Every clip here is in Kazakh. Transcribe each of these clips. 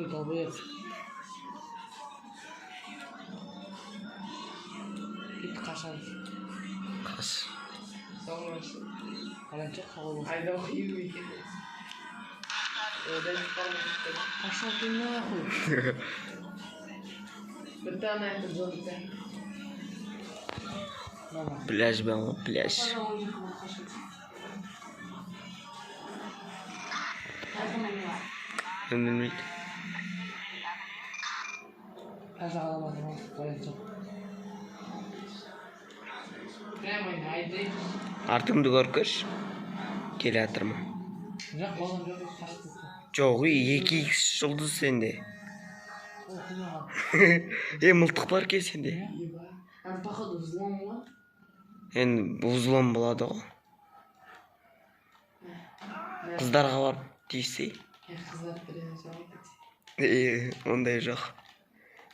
Ой, долбоёб. Git kaşar. Kaş. Sonrası. Kalanca havalı. Ayda okuyayım bir kere. Öyle çıkarmıştım. Kaşar dinle koy. Bir tane yaptım zor bir tane. Mama. Plaj ben o plaj. Kaşar oyuncak var kaşar. Her zaman var. Ömürlük. Her zaman alamadım o kalanca. Krem oyunu ayda. Артымды көркөш. Келатырмын. Yok oğlum yok kaçtı. Жоқ, 2x жұлдыз сенде. Okumadım. Мылтық бар ке сенде. Еба. Там походу взлом var. Енді взлом болады ғой. Қыздарға барып тиіссей. Kızlar biraz sonra. Ондай жоқ.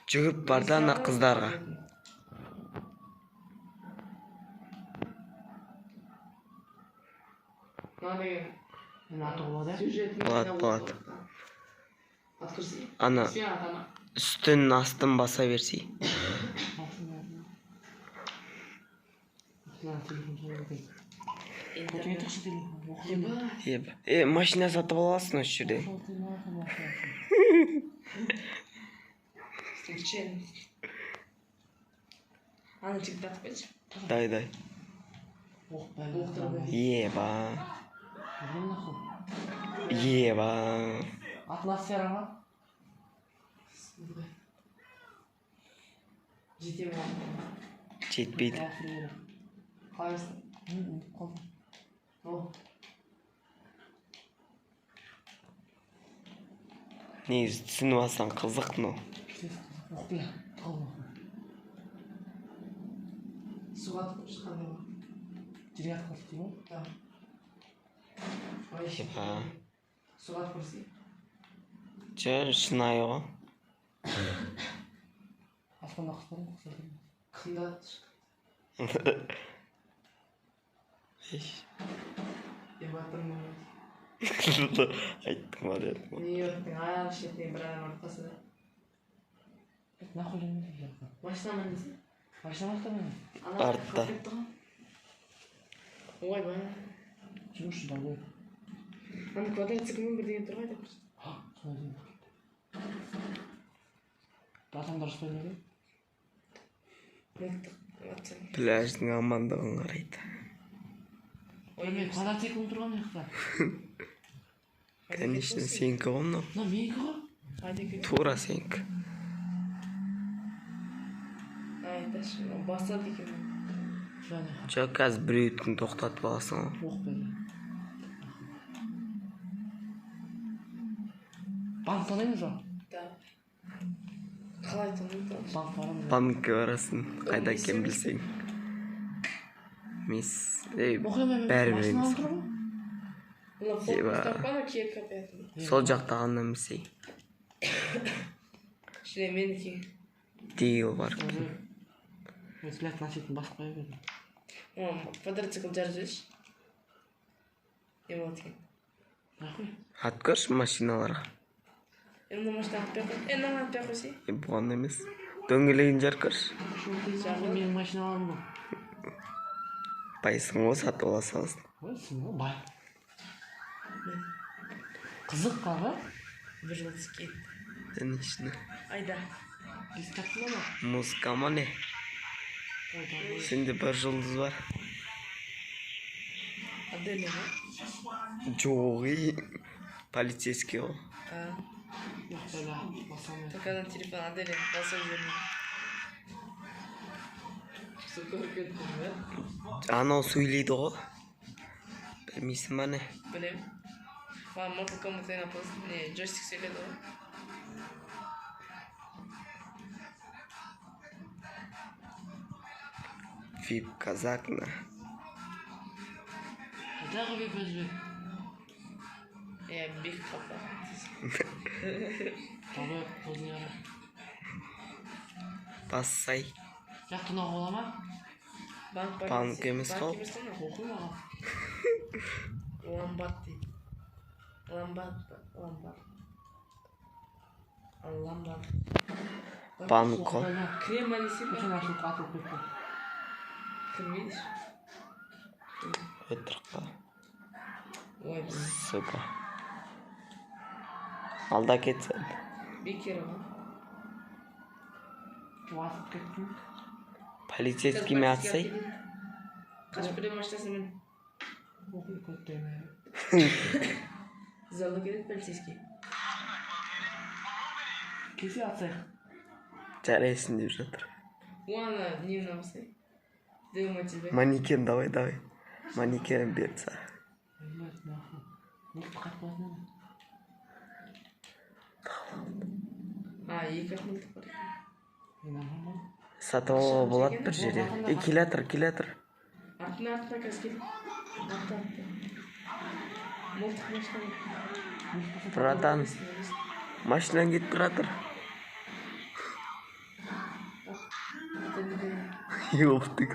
Жүгіп бар да ана қыздарға. Надо Ben atı olmadı. сюжетный. Болады. Открыси. Ана Все, там. үстін астын баса берсей. Көтіңе тықшы телефон. Оқимын. Еба. Машина сатып аласың осы жерде. Случайно. Ана тикток пойдешь? Дай. Еба. Еба. Атмосфера ма? Жете ма? Жетпейді. Қалайсың? О. Негізі түсініп алсаң қызық, но. Оқпия. Суға атып шыққандай ма? Жерге атып көрсетейін ме? Да. Ой, Еба. суға атып көрсей. Жер шынайы ғой. Аспанда құс бар ма? Құс бар ма? Кімді атып Ебатырмын. Айттың ба дедім. Нью-Йорктың аяқ шетіне бір адам арқасында. Нахуй жүрмейді. Машина мінсің? Машина бастамайын. Артта. Ой, бана. Жүруші да ғой. Ана квадроциклмен бірдеңе тұрғай деп. Адамдар ұспайды ма? Мылтық. Пляждың амандығын қарайды. Ой, мен квадроциклім тұрған жақта. Конечно, сенікі ғой мынау. Мына менікі ғой. Тура сенікі. Айташы, бастады екен. Және. Жоқ, қазір біреудің тоқтатып аласың ғой. Оқпайды. Банк танаймыз ба? Да. Қалай танымын? Банк барамыз. Банкке барасың, қайда екен білсең. Мес, бәрі білеміз. Еба. Сол жақта ғана місей. Шіле менікі. Дейл бар. Мен блядь, носетін басып қоя бердім. Квадроцикл жарып жүрші. Не болады екен? Нахуй? Атып көрші машиналарға. Мына машина атпай қой. Мына атпай қойсай. Бұған емес. Дөңгелегін жарып көрші. Менің машиналарым ба? Байсың ғой, сатып ала саласың. Ой, сен ғой, бай. Қызық қаға? Бір жылдыз кейін. Конечно. Айда. Бескатты ма? Музыка ма не? Сенде бір жұлдыз бар. Аделя ма? Жоғи. Полицейский ғой. Только на телефон Аделя. Басып жүрмін. Анау сөйлейді ғой. Білмейсің ба не? Білем. Mortal Kombat ойнап не джойстик сөйледі ғой. Вип казакна. Қайдағы вип өзбек? Бек қапа. Табай көзіне ара. Бассай. Жақтын оғы бола ма? Банк емес қол. Оқым аға. Ламбат дейді. Ламбат. Allah'ım da. Banko. Krem malisi mi? Bütün açılıp atılıp bitti. Kırmıydı. Ötürkka. Vay be. Suka. Alda ketsen. Bir kere var. Vasıp kettin. Полицейский mi atsay? Kaç bölüm başlasın ben? Okuyu kötüyüm. Zalda gelip politseyski. Kesi atsak. Жарайсың деп жатыр. Уана не написай. Дома тебе. Манекен давай. Манекен берді. Bilmez ne yapayım. Mutlu kaçmaz ne mi? А, екі ақ мылтық бар. İnanamam. Сатып алуға болады бір жерде. Келатыр. Артына қазір кел. Арты. Мылтық машина. Братан, машинаң кетіп жатыр. Ёпты.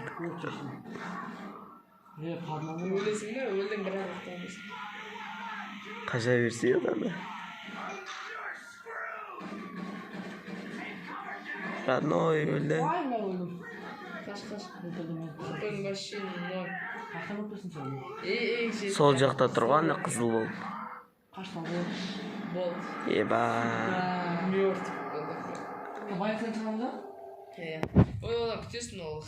Parmağımı Өлесің бе? Өлдің бірақ ақтамыз. Қажа берсе еді. Родной өлді. Vay ben öldüm. Қаш. Öldürdüm ben. Тупың машина ноль. Kaçtan öpüyorsun sen? Жет. Сол жақта тұрған қызыл болып. Kaçtan öldüm? Болды. Еба. Мертв болды. Bayağı sen tanıdın. Ой, одан күтесің ол.